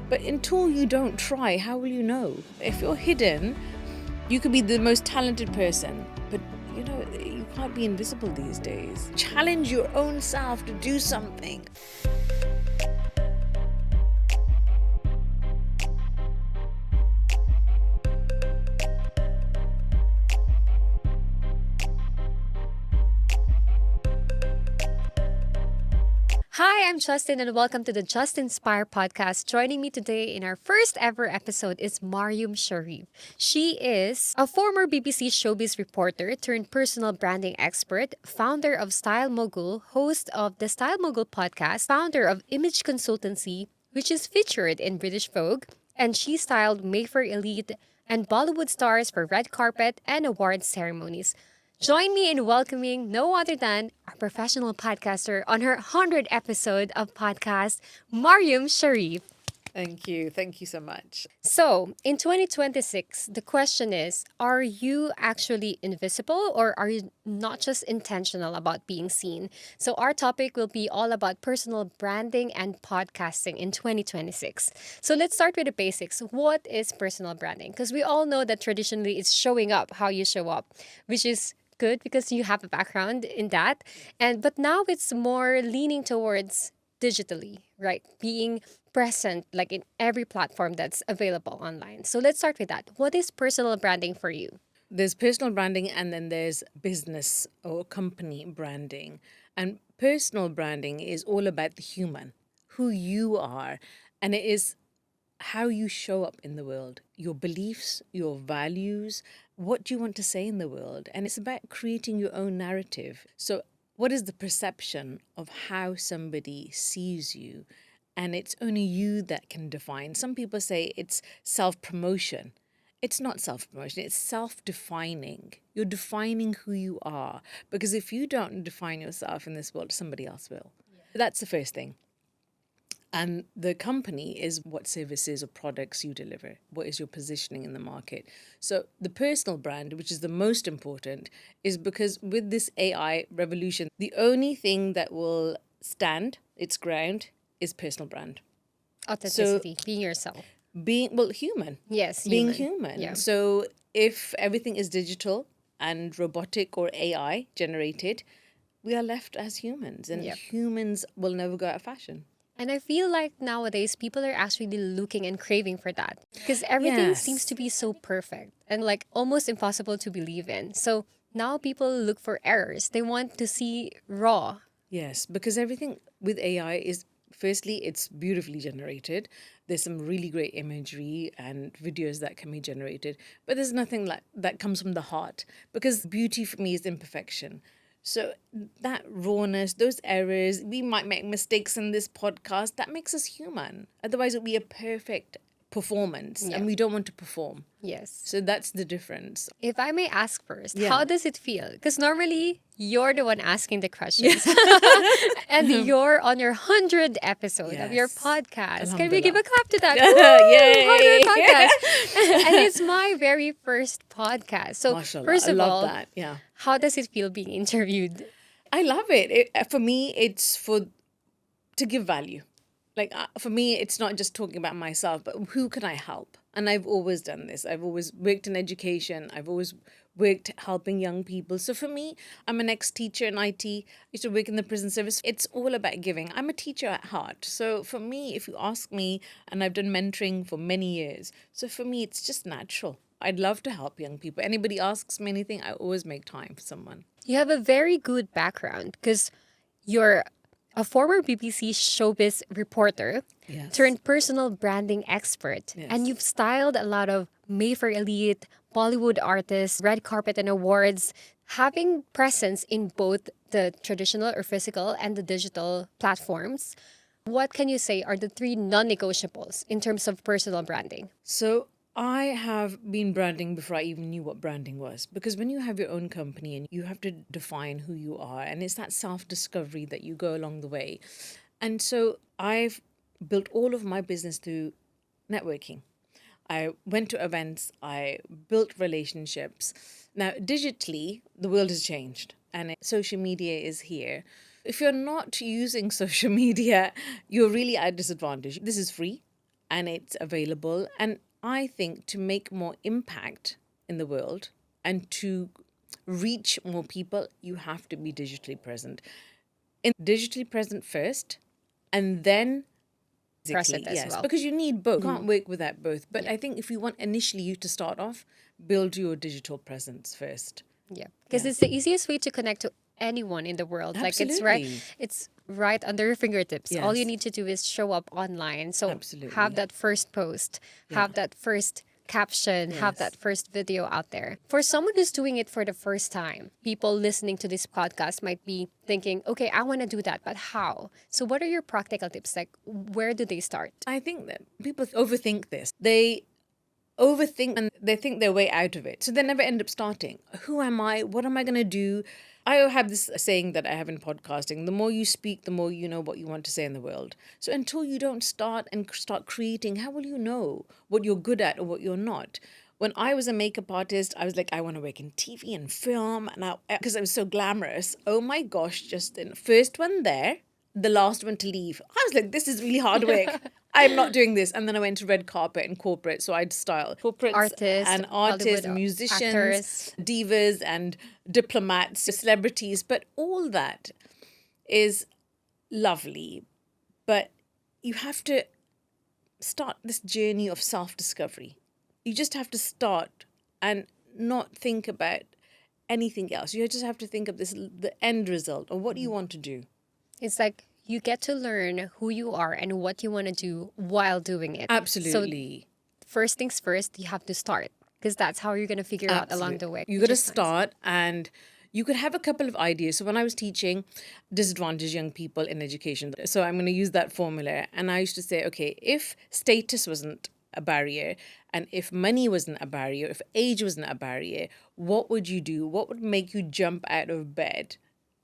But until you don't try, how will you know? If you're hidden, you could be the most talented person, but you can't be invisible these days. Challenge your own self to do something. Hi, I'm Justin, and welcome to the Just Inspire podcast. Joining me today in our first ever episode is Maryum Sharif. She is a former BBC showbiz reporter turned personal branding expert, founder of Style Mogul, host of the Style Mogul podcast, founder of Image Consultancy, which is featured in British Vogue, and she styled Mayfair Elite and Bollywood stars for red carpet and award ceremonies. Join me in welcoming no other than our professional podcaster on her 100th episode of podcast, Maryum Sharif. Thank you. Thank you so much. So, in 2026, the question is, are you actually invisible or are you not just intentional about being seen? So, our topic will be all about personal branding and podcasting in 2026. So, let's start with the basics. What is personal branding? Because we all know that traditionally it's showing up how you show up, which is good because you have a background in that. But now it's more leaning towards digitally, right? Being present like in every platform that's available online. So let's start with that. What is personal branding for you? There's personal branding and then there's business or company branding. And personal branding is all about the human, who you are. And it is how you show up in the world, your beliefs, your values, what do you want to say in the world? And it's about creating your own narrative. So, what is the perception of how somebody sees you? And it's only you that can define. Some people say it's self promotion. It's not self promotion, it's self defining. You're defining who you are. Because if you don't define yourself in this world, somebody else will. That's the first thing. And the company is what services or products you deliver. What is your positioning in the market? So the personal brand, which is the most important, is because with this AI revolution, the only thing that will stand its ground is personal brand. So Authenticity, being yourself. human. Yes, Being human. human. Yeah. So if everything is digital and robotic or AI generated, we are left as humans, and Yep. humans will never go out of fashion. And I feel like nowadays people are actually looking and craving for that because everything seems Yes. to be so perfect and like almost impossible to believe in. So now people look for errors. They want to see raw. Yes, because everything with AI is firstly, it's beautifully generated. There's some really great imagery and videos that can be generated, but there's nothing like that comes from the heart because beauty for me is imperfection. So that rawness, those errors, we might make mistakes in this podcast. That makes us human. Otherwise, it would be a perfect performance, Yeah. and we don't want to perform. Yes. So that's the difference. If I may ask first, Yeah. how does it feel? Because normally you're the one asking the questions. And you're on your 100th episode of your Yes. podcast. Can we give a Alhamdulillah. clap to that? Yay. 100 podcast. And it's my very first podcast. So, Mashallah, first I of love all, that. Yeah. how does it feel being interviewed? I love it. For me, it's to give value. Like for me, it's not just talking about myself, but who can I help? And I've always done this. I've always worked in education. I've always worked helping young people. So for me, I'm an ex-teacher in IT. I used to work in the prison service. It's all about giving. I'm a teacher at heart. So for me, if you ask me, and I've done mentoring for many years, so for me, it's just natural. I'd love to help young people. Anybody asks me anything, I always make time for someone. You have a very good background because you're a former BBC showbiz reporter Yes. turned personal branding expert. Yes. And you've styled a lot of Mayfair Elite, Bollywood artists, red carpet and awards, having presence in both the traditional or physical and the digital platforms. What can you say are the three non-negotiables in terms of personal branding? So I have been branding before I even knew what branding was. Because when you have your own company and you have to define who you are, and it's that self discovery that you go along the way. And so I've built all of my business through networking. I went to events, I built relationships. Now, digitally, the world has changed and social media is here. If you're not using social media, you're really at a disadvantage. This is free. and it's available. And I think to make more impact in the world and to reach more people, you have to be digitally present. Digitally present first, and then Present physically, as yes, well. because you need both. Can't work without both. But Yeah. I think if you want initially you to start off, build your digital presence first. Yeah, because it's the easiest way to connect to anyone in the world. Like Absolutely. it's right under your fingertips. All you Yes, need to do is show up online. So have absolutely. that first post, Yeah. have that first caption, have that Yes. first video out there. For someone who's doing it for the first time, people listening to this podcast might be thinking, okay, I want to do that, but how? So what are your practical tips? Like, where do they start? I think that people overthink this. They overthink and they think their way out of it. So they never end up starting. Who am I? What am I going to do? I have this saying that I have in podcasting: the more you speak, the more you know what you want to say in the world. So until you don't start and start creating, how will you know what you're good at or what you're not? When I was a makeup artist, I was like, I want to work in TV and film, and because I was so glamorous. Oh my gosh, Justin, first one there, the last one to leave. I was like, this is really hard work. I'm not doing this. And then I went to red carpet and corporate. So I'd style corporates Artists, and artists, Hollywood musicians, actors. divas, and diplomats, celebrities. But all that is lovely. But you have to start this journey of self discovery. You just have to start and not think about anything else. You just have to think of the end result, or what do you want to do. It's like you get to learn who you are and what you want to do while doing it. So Absolutely. first things first, you have to start because that's how you're going to figure out along the way. You got to which is nice. start, and you could have a couple of ideas. So when I was teaching disadvantaged young people in education, so I'm going to use that formula. And I used to say, okay, if status wasn't a barrier, and if money wasn't a barrier, if age wasn't a barrier, what would you do? What would make you jump out of bed?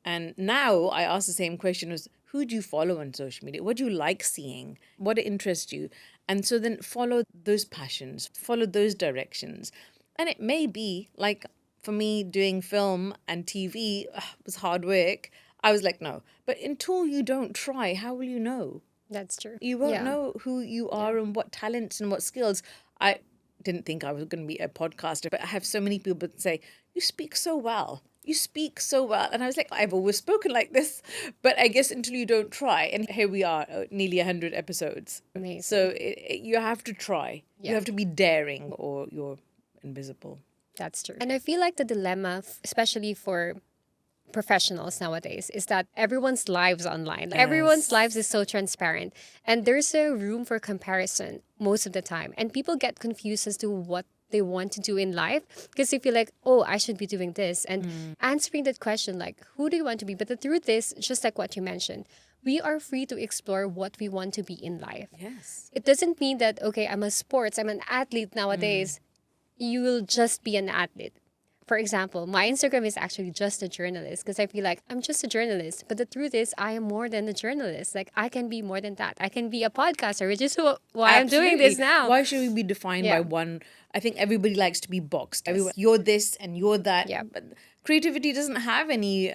And now I ask the same question: as who do you follow on social media? What do you like seeing? What interests you? And so then follow those passions, follow those directions. And it may be like for me doing film and TV was hard work. I was like, no. But until you don't try, how will you know? That's true. You won't Yeah. know who you are and what talents and what skills. I didn't think I was going to be a podcaster, but I have so many people that say, you speak so well. You speak so well. And I was like, I've always spoken like this. But I guess until you don't try. And here we are, nearly 100 episodes. Amazing. So you have to try. Yeah. You have to be daring or you're invisible. That's true. And I feel like the dilemma, especially for professionals nowadays, is that everyone's lives online. Like, everyone's lives is so transparent, and there's a room for comparison most of the time. And people get confused as to what they want to do in life because they feel like, oh, I should be doing this, and answering that question like, who do you want to be? But the truth is, just like what you mentioned, we are free to explore what we want to be in life. Yes. It doesn't mean that, okay, I'm an athlete nowadays. You will just be an athlete. For example, my Instagram is actually just a journalist because I feel like I'm just a journalist. But the truth is, I am more than a journalist. Like, I can be more than that. I can be a podcaster, which is why I'm doing this now. Why should we be defined by Yeah. one? I think everybody likes to be boxed. Everyone, you're this and you're that. Yeah. But creativity doesn't have any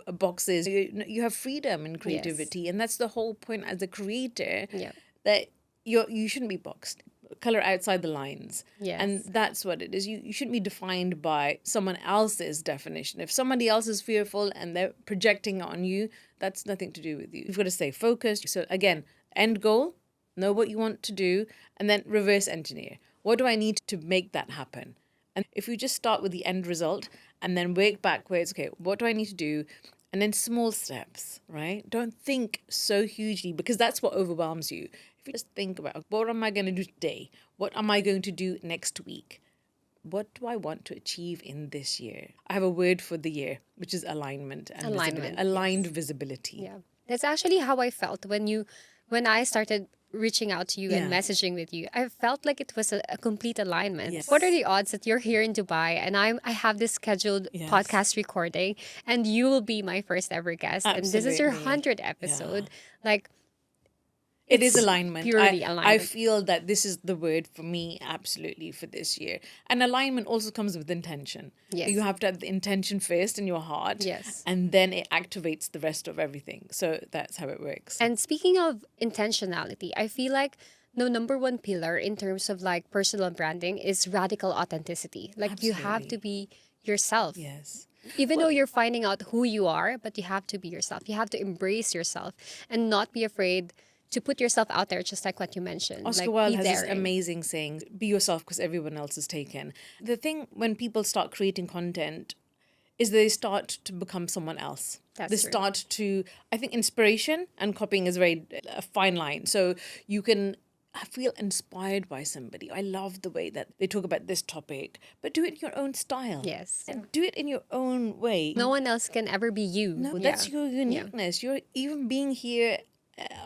boxes. You have freedom in creativity, and that's the whole point as a creator. Yeah. That you shouldn't be boxed. Color outside the lines. Yes. And that's what it is. You shouldn't be defined by someone else's definition. If somebody else is fearful and they're projecting on you, that's nothing to do with you. You've got to stay focused. So again, end goal, know what you want to do, and then reverse engineer. What do I need to make that happen? And if you just start with the end result and then work backwards, okay, what do I need to do? And then small steps, right? Don't think so hugely because that's what overwhelms you. If you just think about what am I going to do today? What am I going to do next week? What do I want to achieve in this year? I have a word for the year, which is alignment and Alignment, aligned visibility. Yeah. That's actually how I felt when I started reaching out to you and Yeah. messaging with you. I felt like it was a complete alignment. Yes. What are the odds that you're here in Dubai and I have this scheduled Yes. podcast recording and you will be my first ever guest and this is your Absolutely. 100th episode. Like, It is it's alignment. purely I alignment. feel that this is the word for me absolutely for this year. And alignment also comes with intention. Yes. You have to have the intention first in your heart. Yes. And then it activates the rest of everything. So that's how it works. And speaking of intentionality, I feel like No, number one pillar in terms of like personal branding is radical authenticity. Like you have to Absolutely. be yourself. Yes. Even Well, though you're finding out who you are, but you have to be yourself. You have to embrace yourself and not be afraid to put yourself out there, just like what you mentioned. Oscar Like Wilde be has this daring. amazing saying, be yourself because everyone else is taken. The thing when people start creating content is they start to become someone else. They That's true. start to, I think inspiration and copying is very a fine line. So you can feel inspired by somebody. I love the way that they talk about this topic, but do it in your own style. Yes. And do it in your own way. No one else can ever be you. No, Yeah. that's your Yeah. uniqueness. You're even being here,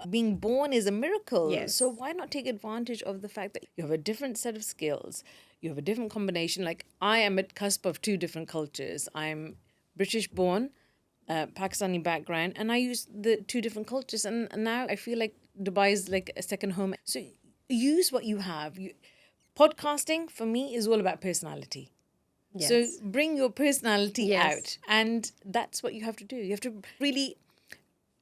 being born is a miracle. Yes. So why not take advantage of the fact that you have a different set of skills, you have a different combination. Like I am at cusp of two different cultures. I'm British born, Pakistani background, and I use the two different cultures. And now I feel like Dubai is like a second home. So use what you have. Podcasting for me is all about personality. So Yes. bring your personality Yes. out, and that's what you have to do. You have to really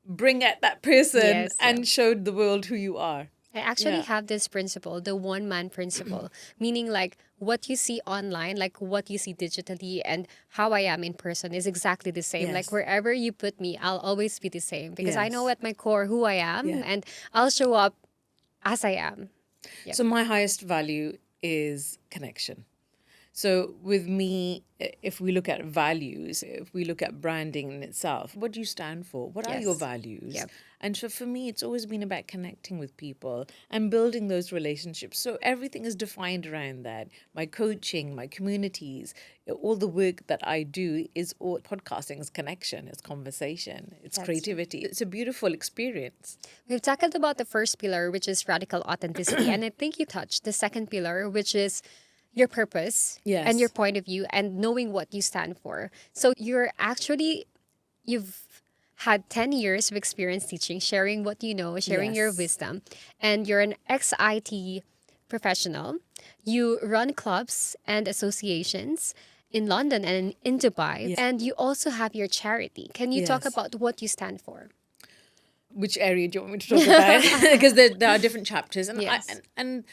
bring out that person Yes. Yeah. and show the world who you are. I actually Yeah. have this principle, the one man principle, meaning like what you see online, like what you see digitally, and how I am in person is exactly the same. Like Yes. wherever you put me, I'll always be the same because I know Yes. at my core who I am Yeah. and I'll show up as I am. Yeah. So my highest value is connection. So with me, if we look at values, if we look at branding in itself, what do you stand for? What are your Yes. values? Yep. And so for me, it's always been about connecting with people and building those relationships. So everything is defined around that. My coaching, my communities, all the work that I do is all podcasting is connection, it's conversation, it's That's true. creativity. It's a beautiful experience. We've tackled about the first pillar, which is radical authenticity. And I think you touched the second pillar, which is your purpose and your Yes. point of view and knowing what you stand for. So you've had 10 years of experience teaching, sharing what you know, sharing your Yes. wisdom, and you're an ex-IT professional. You run clubs and associations in London and in Dubai, Yes. and you also have your charity. Can you talk Yes. about what you stand for? Which area do you want me to talk about? Because there are different chapters. And, Yes. and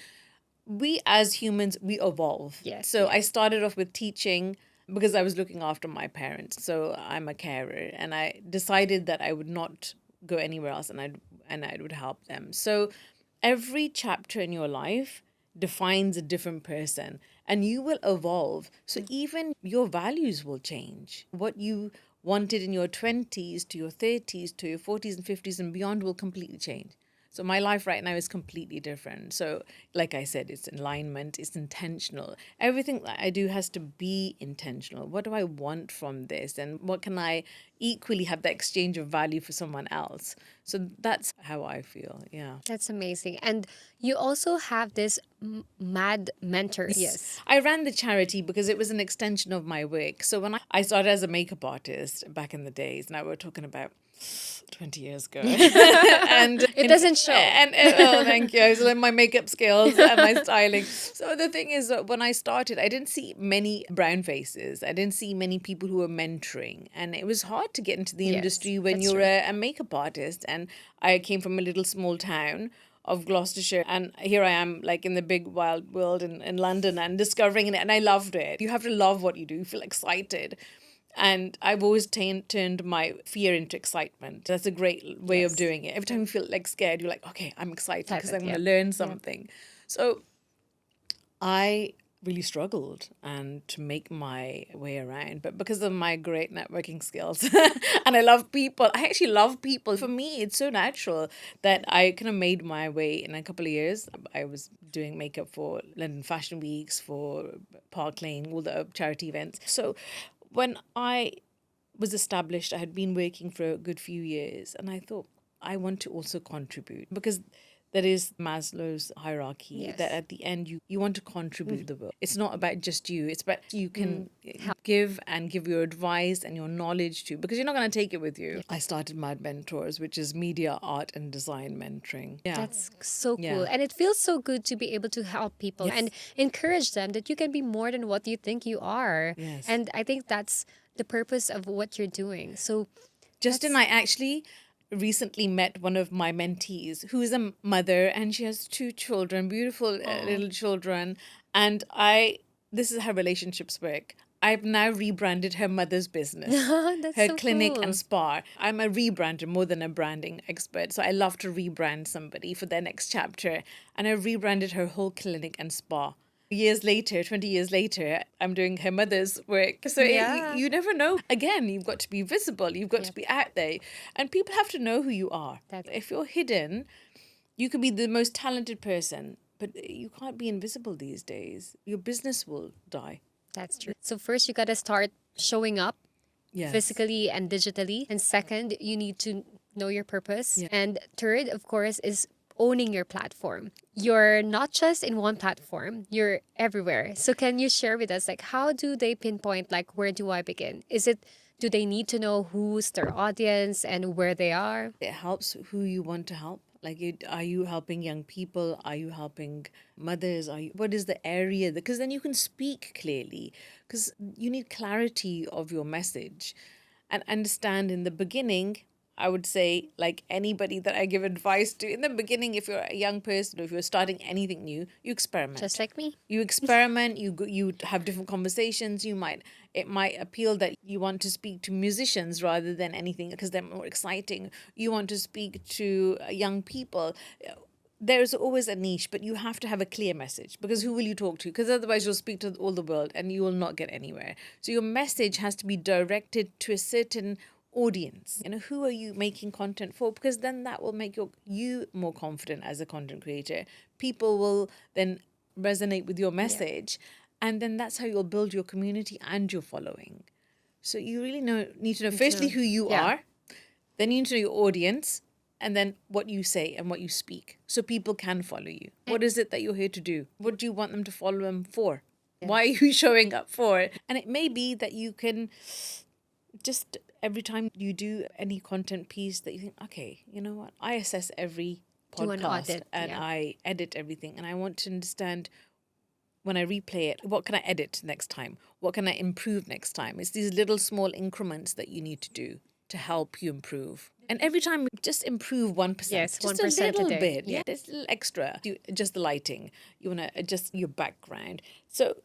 we as humans, we evolve. Yes, So yeah. I started off with teaching because I was looking after my parents. So I'm a carer, and I decided that I would not go anywhere else, and I would help them. So every chapter in your life defines a different person, and you will evolve. So even your values will change. What you wanted in your 20s to your 30s to your 40s and 50s and beyond will completely change. So my life right now is completely different. So like I said, it's alignment, it's intentional. Everything that I do has to be intentional. What do I want from this? And what can I equally have the exchange of value for someone else? So that's how I feel. Yeah. That's amazing. And you also have this mad mentors. Yes. I ran the charity because it was an extension of my work. So when I started as a makeup artist back in the days, now we're talking about 20 years ago. And It doesn't show. And oh, thank you. I was learning my makeup skills and my styling. So the thing is that when I started, I didn't see many brown faces. I didn't see many people who were mentoring. And it was hard to get into the Yes, industry when that's you're true. a makeup artist. And I came from a little small town of Gloucestershire, and here I am like in the big wild world in London and discovering it, and I loved it. You have to love what you do, you feel excited. And I've always turned my fear into excitement. That's a great way of Yes. doing it. Every time you feel like scared, you're like, okay, I'm excited Type because it, I'm going to yeah. learn something. So I really struggled and to make my way around, but because of my great networking skills and I love people, I actually love people. For me, it's so natural that I kind of made my way in a couple of years. I was doing makeup for London Fashion Weeks, for Park Lane, all the charity events. So when I was established, I had been working for a good few years, and I thought I want to also contribute because there is Maslow's hierarchy Yes. that at the end you want to contribute the world. It's not about just you. It's about you can give and give your advice and your knowledge to, because you're not going to take it with you. I started Mad Mentors, which is media, art and design mentoring. Yeah. That's so cool. Yeah. And it feels so good to be able to help people Yes. and encourage them that you can be more than what you think you are. Yes. And I think that's the purpose of what you're doing. So Justin, I actually recently met one of my mentees who is a mother and she has two children, beautiful little children. And this is how relationships work. I've now rebranded her mother's business, That's her so clinic and cool. spa. I'm a rebrander more than a branding expert. So I love to rebrand somebody for their next chapter. And I rebranded her whole clinic and spa. Years later, 20 years later, I'm doing her mother's work. So Yeah. you never know. Again, you've got to be visible, you've got to Yep. be out there, and people have to know who you are. That's If you're hidden, you could be the most talented person, but you can't be invisible these days. Your business will die. that's true. So first you gotta start showing up Yes. physically and digitally. And second, you need to know your purpose. Yeah. And third, of course, is owning your platform. You're not just in one platform, you're everywhere. So can you share with us like how do they pinpoint like where do I begin? Do they need to know who's their audience and where they are? It helps who you want to help. Like, are you helping young people? Are you helping mothers? What is the area? Because then you can speak clearly. Because you need clarity of your message, and understand in the beginning. I would say, like anybody that I give advice to, in the beginning, if you're a young person or if you're starting anything new, you Just experiment. like me? You experiment, you have different conversations. It might appeal that you want to speak to musicians rather than anything because they're more exciting. You want to speak to young people. There's always a niche, but you have to have a clear message, because who will you talk to? Because otherwise you'll speak to all the world and you will not get anywhere. So your message has to be directed to a certain audience. Who are you making content for? Because then that will make you more confident as a content creator. People will then resonate with your message, and then that's how you'll build your community and your following. So you really need to know firstly who you Yeah. are, then you need to know your audience, and then what you say and what you speak, so people can follow you. What is it that you're here to do? What do you want them to follow them for? Why are you showing up for? And it may be that you can just, every time you do any content piece, that you think, okay, you know what? I assess every Do an podcast audit. and Yeah. I edit everything, and I want to understand when I replay it, what can I edit next time? What can I improve next time? It's these little small increments that you need to do to help you improve. And every time, just improve 1%, Yes, just a 1% a little day. bit. Yeah. Yeah, there's a little extra. You adjust the lighting, you want to adjust your background. So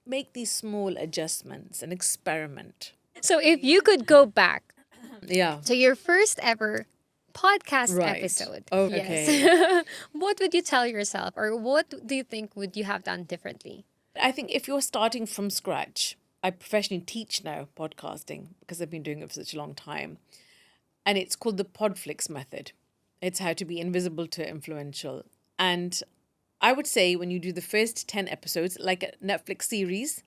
make these small adjustments and experiment. So if you could go back Yeah. to your first ever podcast Right. episode, Okay. yes, what would you tell yourself or what do you think would you have done differently? I think if you're starting from scratch, I professionally teach now podcasting because I've been doing it for such a long time. And it's called the Podflix method. It's how to be invisible to influential. And I would say when you do the first 10 episodes, like a Netflix series,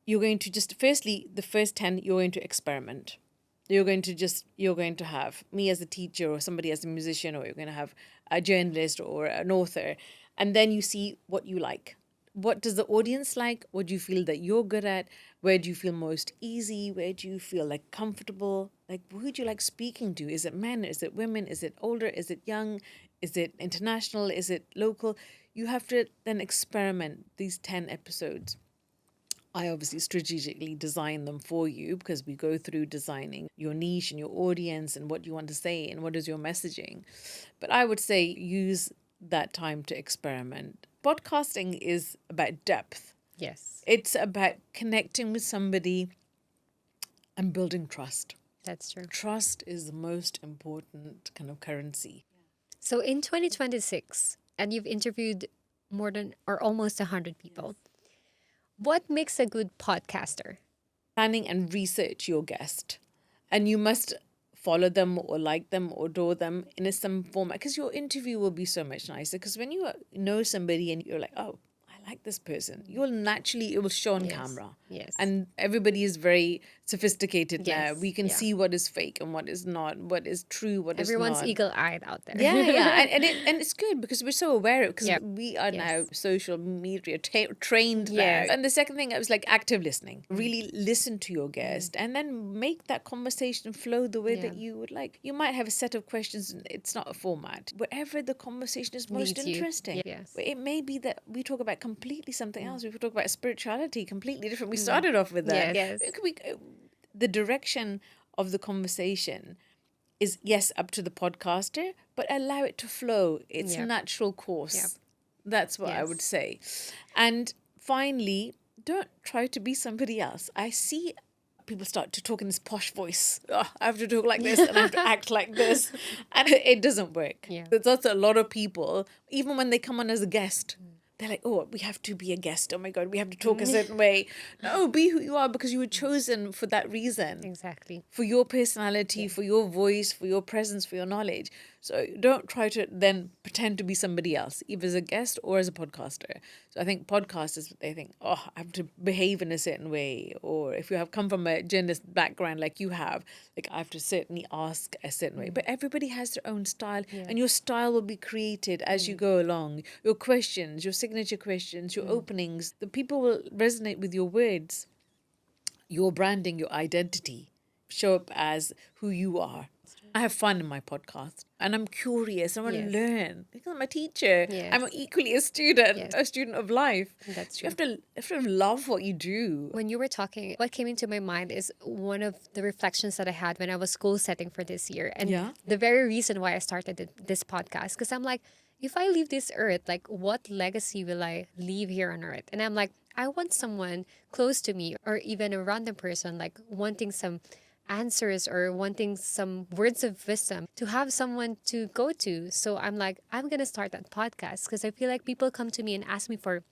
you're going to just, firstly, the first 10, you're going to experiment. You're going to have me as a teacher or somebody as a musician, or you're going to have a journalist or an author. And then you see what you like. What does the audience like? What do you feel that you're good at? Where do you feel most easy? Where do you feel like comfortable? Like, who do you like speaking to? Is it men? Is it women? Is it older? Is it young? Is it international? Is it local? You have to then experiment these 10 episodes. I obviously strategically design them for you because we go through designing your niche and your audience and what you want to say and what is your messaging. But I would say use that time to experiment. Podcasting is about depth. Yes, It's about connecting with somebody and building trust. that's true. Trust is the most important kind of currency. So in 2026, and you've interviewed more than or almost 100 people, what makes a good podcaster? Planning and research your guest, and you must follow them or like them or adore them in some format, because your interview will be so much nicer. Because when you know somebody and you're like, oh, I like this person, it will show on Yes. camera. Yes. And everybody is very sophisticated now. Yes, We can yeah. see what is fake and what is not, what is true, what is Everyone's not. eagle-eyed out there. Yeah, yeah, and it's good because we're so aware because Yep. we are now Yes. social media trained Yes. now. And the second thing, I was like active listening. Really listen to your guest and then make that conversation flow the way that Yeah. you would like. You might have a set of questions. And it's not a format. Wherever the conversation is most Leads you. interesting. Yes. It may be that we talk about completely something else. We talk about spirituality completely different. We started off with that. Yes. The direction of the conversation is, yes, up to the podcaster, but allow it to flow. It's a Yep. natural course. Yep. That's what I would Yes. say. And finally, don't try to be somebody else. I see people start to talk in this posh voice. Oh, I have to talk like this and I have to act like this. And it doesn't work. Yeah. There's also a lot of people, even when they come on as a guest, they're like, oh, we have to be a guest. Oh my God, we have to talk a certain way. No, be who you are because you were chosen for that reason. Exactly. For your personality, for your voice, for your presence, for your knowledge. So don't try to then pretend to be somebody else, either as a guest or as a podcaster. So I think podcasters, they think, oh, I have to behave in a certain way. Or if you have come from a journalist background like you have, like I have to certainly ask a certain way. But everybody has their own style, and your style will be created as you go along. Your questions, your signature questions, your openings, the people will resonate with your words, your branding, your identity. Show up as who you are. I have fun in my podcast and I'm curious. I want to Yes. learn because I'm a teacher. Yes. I'm equally a student, Yes. a student of life. That's You true. have to love what you do. When you were talking, what came into my mind is one of the reflections that I had when I was goal setting for this year. And Yeah. the very reason why I started this podcast, because I'm like, if I leave this earth, like what legacy will I leave here on earth? And I'm like, I want someone close to me or even a random person, like wanting some answers or wanting some words of wisdom to have someone to go to. So I'm like, I'm going to start that podcast because I feel like people come to me and ask me for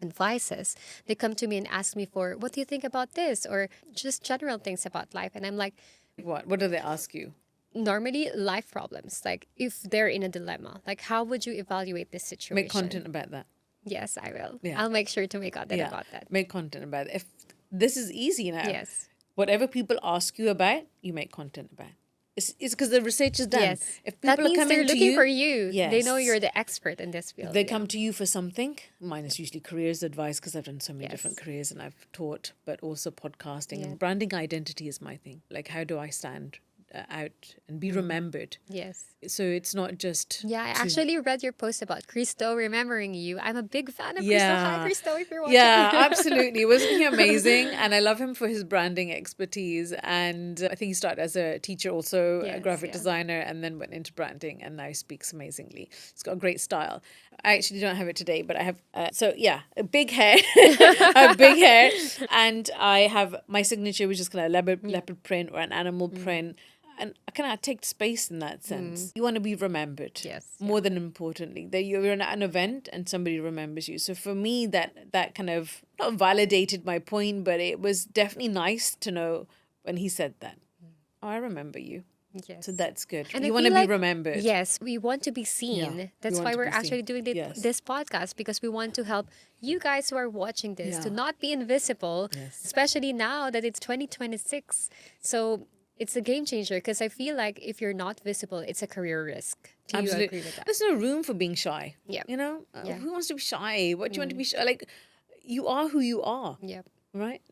advices. They come to me and ask me for, what do you think about this? Or just general things about life. And I'm like, What? What do they ask you? normally life problems, like if they're in a dilemma, like how would you evaluate this situation? Make content about that. Yes, I will. Yeah. I'll make sure to make content Yeah. about that. Make content about it. If this is easy now. Yes. Whatever people ask you about, you make content about. It's because the research is done. Yes. If That people are means coming they're to looking you, for you. They know yes. you're the expert in this field. They yeah. come to you for something. Mine is usually careers advice because I've done so many Yes. different careers and I've taught, but also podcasting Yeah. and branding identity is my thing. Like, how do I stand out and be remembered? Yes. So it's not just. Yeah, I to- actually read your post about Christo remembering you. I'm a big fan of Christo. Hi, Yeah. Christo, if you're watching. Yeah, absolutely. Wasn't he amazing? And I love him for his branding expertise. And I think he started as a teacher, also a Yes, graphic yeah. designer, and then went into branding and now speaks amazingly. He's got a great style. I actually don't have it today, but I have, a big hair, a big hair. And I have my signature, which is kind of leopard print or an animal print. And I kind of take space in that sense. You want to be remembered. Yes, More than importantly, that you're at an event and somebody remembers you. So for me, that kind of not validated my point, but it was definitely nice to know when he said that. Oh, I remember you. Yes. So that's good. And I You want to feel be like- remembered. Yes, we want to be seen. Yeah, That's we want why to we're be seen. actually doing Yes. this podcast, because we want to help you guys who are watching this to Yeah. not be invisible, Yes. especially now that it's 2026. So it's a game changer because I feel like if you're not visible, it's a career risk. Do you agree with that? There's no room for being shy. Yep. You know, Yeah. who wants to be shy? What do you want to be shy? Like, you are who you are. Yep. Right?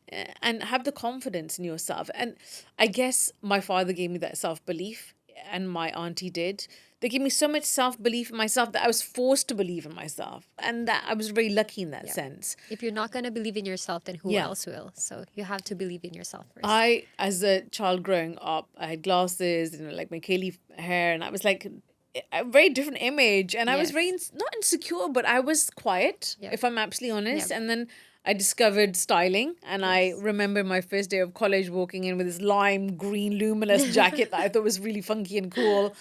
And have the confidence in yourself. And I guess my father gave me that self-belief and my auntie did. They gave me so much self-belief in myself that I was forced to believe in myself. And that I was very lucky in that sense. If you're not going to believe in yourself, then who Yeah. else will? So you have to believe in yourself first. I, as a child growing up, I had glasses, like my curly hair, and I was like a very different image. And I was Yes. very, not insecure, but I was quiet, Yep. if I'm absolutely honest. Yep. And then I discovered styling, and I remember my first day of college walking in with this lime green luminous jacket that I thought was really funky and cool.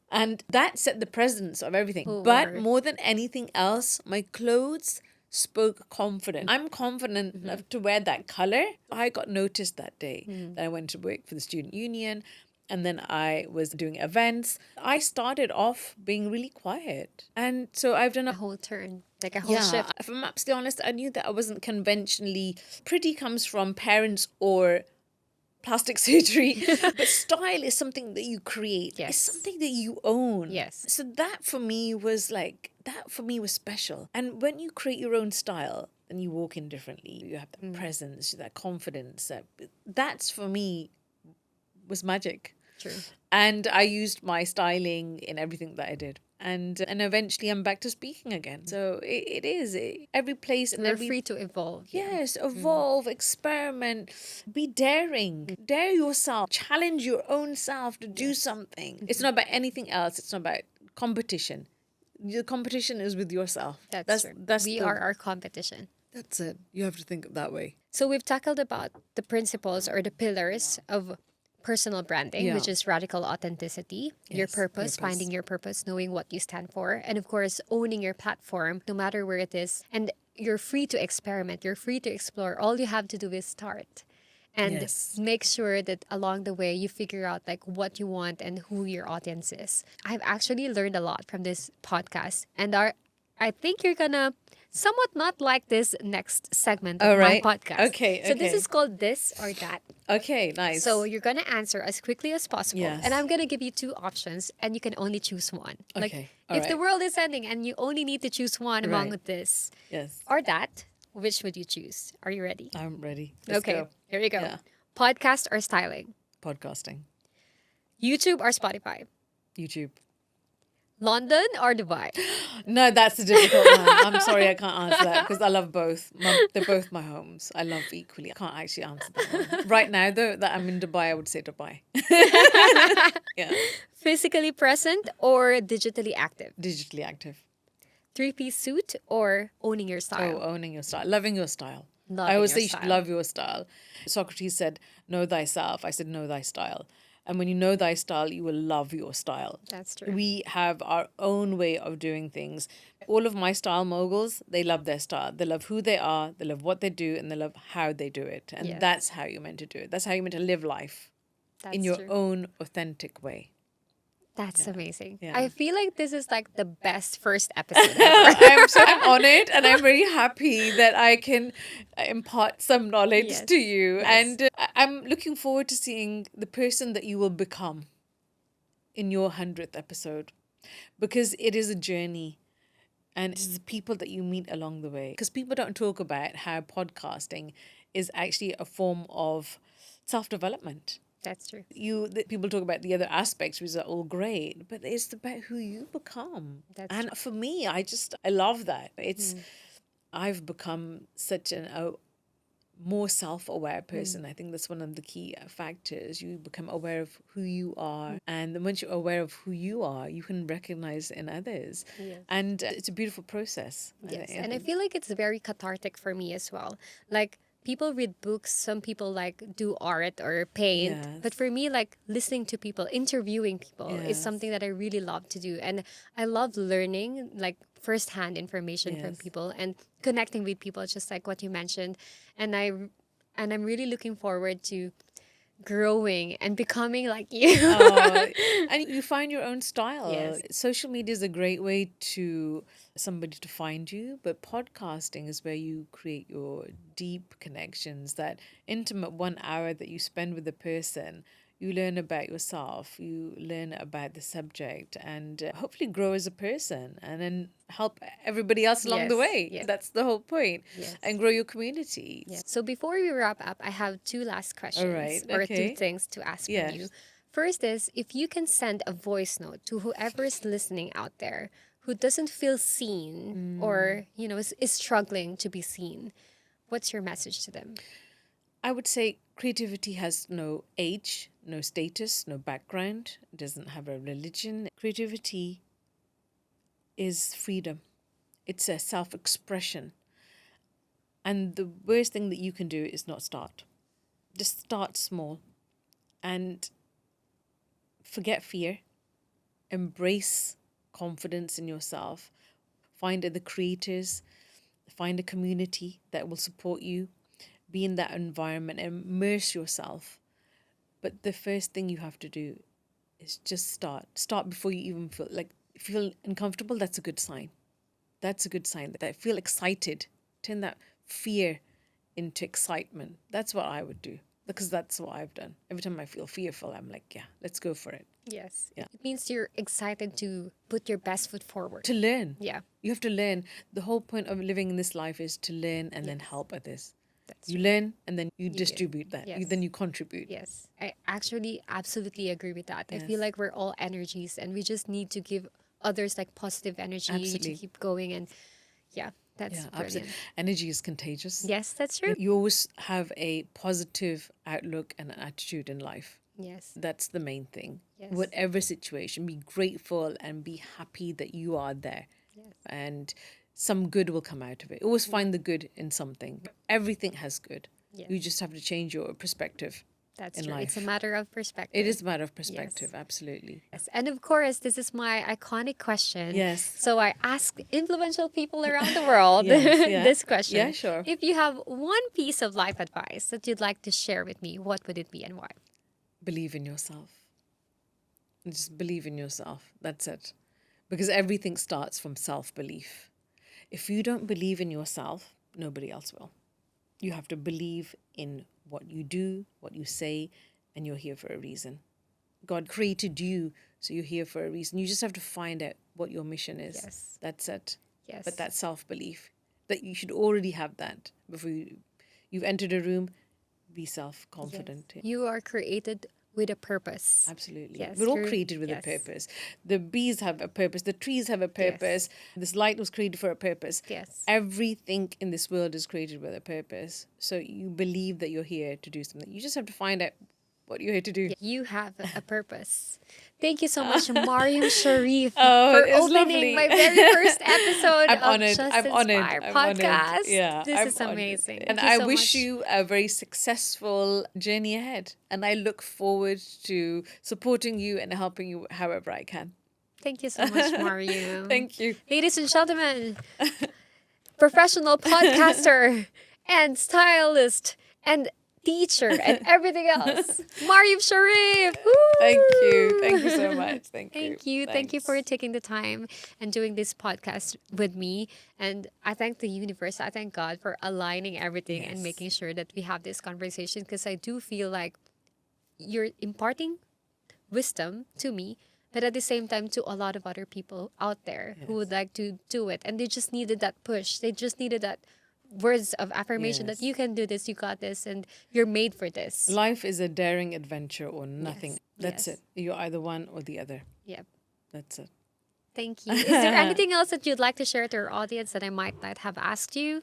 And that set the presence of everything. But Word. more than anything else, my clothes spoke confident. I'm confident enough to wear that color. I got noticed that day that I went to work for the student union. And then I was doing events. I started off being really quiet. And so I've done A whole turn, like a whole shift. if I'm absolutely honest, I knew that I wasn't conventionally pretty. Comes from parents or plastic surgery, but style is something that you create. Yes. It's something that you own. Yes. So that for me was special. And when you create your own style, then you walk in differently. You have that presence, that confidence. That's for me was magic. True. And I used my styling in everything that I did. and eventually I'm back to speaking again. So it is every place and We're every. free to evolve. Yeah. Yes, evolve, experiment, be daring, dare yourself, challenge your own self to do something. It's not about anything else. It's not about competition. The competition is with yourself. That's true. That's We are our competition. that's it. You have to think of that way. So we've tackled about the principles or the pillars of personal branding, which Yeah. is radical authenticity, your Yes, purpose, finding your purpose, knowing what you stand for, and of course, owning your platform, no matter where it is. And you're free to experiment, you're free to explore. All you have to do is start. And Yes. make sure that along the way you figure out like what you want and who your audience is. I've actually learned a lot from this podcast, and I think you're gonna somewhat not like this next segment of All my right. podcast. Okay, So this okay. is called This or That. Okay, nice. So you're gonna answer as quickly as possible, Yes. and I'm gonna give you two options, and you can only choose one. Like Okay, if the alright. world is ending and you only need to choose one among Right. this Yes. or that, which would you choose? Are you ready? I'm ready. Let's Okay, go. here we go. Yeah. Podcast or styling? Podcasting. YouTube or Spotify? YouTube. London or Dubai? No, that's a difficult one. I'm sorry, I can't answer that because I love both. They're both my homes. I love equally. I can't actually answer that one. Right now, though, that I'm in Dubai, I would say Dubai. Yeah. Physically present or digitally active? Digitally active. Three-piece suit or owning your style? Oh, owning your style. Loving your style. Loving I always your say you should style. love your style. Socrates said, know thyself. I said, know thy style. And when you know thy style, you will love your style. That's true. We have our own way of doing things. All of my style moguls, they love their style. They love who they are, they love what they do, and they love how they do it. And Yes. that's how you're meant to do it. That's how you're meant to live life That's in your true. own authentic way. That's amazing. Yeah. I feel like this is like the best first episode ever. I'm honored and I'm very happy that I can impart some knowledge Yes. to you. Yes. And I'm looking forward to seeing the person that you will become in your 100th episode because it is a journey and it's the people that you meet along the way. Because people don't talk about how podcasting is actually a form of self-development. That's true. People talk about the other aspects, which are all great, but it's about who you become. That's and for me, I love that. I've become such a more self-aware person. I think that's one of the key factors. You become aware of who you are, and then once you're aware of who you are, you can recognize in others. Yes. And it's a beautiful process. Yes. And I feel like it's very cathartic for me as well. Like people read books, some people like do art or paint. Yes. But for me, like listening to people, interviewing people is Yes. something that I really love to do. And I love learning like firsthand information from Yes. people and connecting with people, just like what you mentioned. And I'm really looking forward to growing and becoming like you. And you find your own style. Yes. Social media is a great way to somebody to find you, but podcasting is where you create your deep connections, that intimate 1 hour that you spend with the person. You learn about yourself, you learn about the subject, and hopefully grow as a person and then help everybody else along the Yes, way. yes. That's the whole point. Yes. And grow your community. Yeah. So before we wrap up, I have two last questions right, or okay. two things to ask Yes. from you. First is if you can send a voice note to whoever is listening out there who doesn't feel seen or, is struggling to be seen, what's your message to them? I would say creativity has no age, no status, no background. It doesn't have a religion. Creativity is freedom. It's a self-expression. And the worst thing that you can do is not start. Just start small and forget fear. Embrace confidence in yourself. Find other creators. Find a community that will support you. Be in that environment and immerse yourself. But the first thing you have to do is just start. Start before you even feel uncomfortable. That's a good sign. That's a good sign. That feel excited. Turn that fear into excitement. That's what I would do because that's what I've done. Every time I feel fearful, I'm like, yeah, let's go for it. Yes. Yeah. It means you're excited to put your best foot forward. To learn. Yeah. You have to learn. The whole point of living in this life is to learn and then help others. That's You learn and then you give. distribute that. Yes. Then you contribute. Yes, I actually absolutely agree with that. I feel Yes. like we're all energies and we just need to give others like positive energy to Absolutely. keep going. And yeah, that's Yeah, absolutely. brilliant. Energy is contagious. Yes, that's true. You always have a positive outlook and an attitude in life. Yes. That's the main thing. Yes. Whatever situation, be grateful and be happy that you are there. Yes. And some good will come out of it. Always find the good in something. Everything has good. Yes. You just have to change your perspective That's in true. It's a life. matter of perspective. It is a matter of perspective, absolutely. Yes. And of course, this is my iconic question. Yes. So I ask influential people around the world Yes, yeah. this question. Yeah, sure. If you have one piece of life advice that you'd like to share with me, what would it be and why? Believe in yourself. Just believe in yourself. That's it. Because everything starts from self-belief. If you don't believe in yourself, nobody else will. You have to believe in what you do, what you say, and you're here for a reason. God created you, so you're here for a reason. You just have to find out what your mission is. Yes. That's it. Yes. But that self-belief, that you should already have that before you've entered a room, be self-confident. Yes. You are created with a purpose. Absolutely. Yes, We're all you're- created with yes. a purpose. The bees have a purpose. The trees have a purpose. This light was created for a purpose. Yes. Everything in this world is created with a purpose. So you believe that you're here to do something. You just have to find out what you're here to do. You have a purpose. Thank you so much, Maryum Sharif, Oh, for it's opening lovely. my very first episode I'm of honored. Just I'm honored. Inspire I'm podcast. honored. Yeah, This I'm is honored. amazing. And Thank you I so wish much. you a very successful journey ahead. And I look forward to supporting you and helping you however I can. Thank you so much, Maryum. Thank you. Ladies and gentlemen, professional podcaster and stylist and teacher and everything else, Maryam Sharif. Woo! Thank you. Thank you so much. Thank you. Thank you. Thank you for Thanks. taking the time and doing this podcast with me. And I thank the universe. I thank God for aligning everything and Yes. making sure that we have this conversation, because I do feel like you're imparting wisdom to me, but at the same time to a lot of other people out there who would like to do it. And they just needed that push. They just needed that words of affirmation that Yes. you can do this, you got this, and you're made for this. Life is a daring adventure or nothing. Yes. That's Yes. it. You're either one or the other. Yep. That's it. Thank you. Is there anything else that you'd like to share to our audience that I might not have asked you?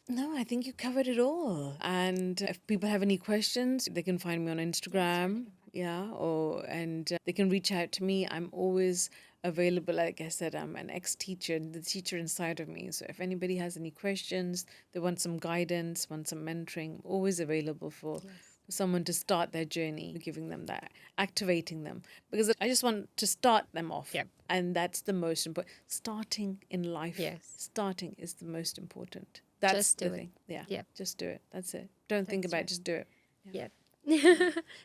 No, I think you covered it all. And if people have any questions, they can find me on Instagram. Yeah, and they can reach out to me. I'm always available. Like I said, I'm an ex-teacher, the teacher inside of me. So if anybody has any questions, they want some guidance, want some mentoring, I'm always available for someone to start their journey, giving them that, activating them. Because I just want to start them off. Yep. And that's the most important. Starting in life. Yes. Starting is the most important. That's Just the do it. thing. Yeah. Yep. Just do it. That's it. Don't think That's about right. it. Just do it. Yep.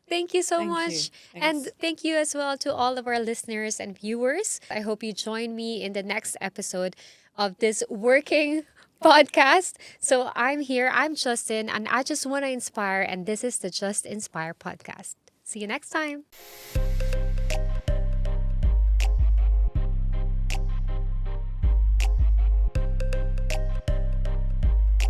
Thank you so Thank you. much. Thanks. And thank you as well to all of our listeners and viewers. I hope you join me in the next episode of this working podcast. So I'm here, I'm Justin, and I just want to inspire, and this is the Just Inspire podcast. See you next time.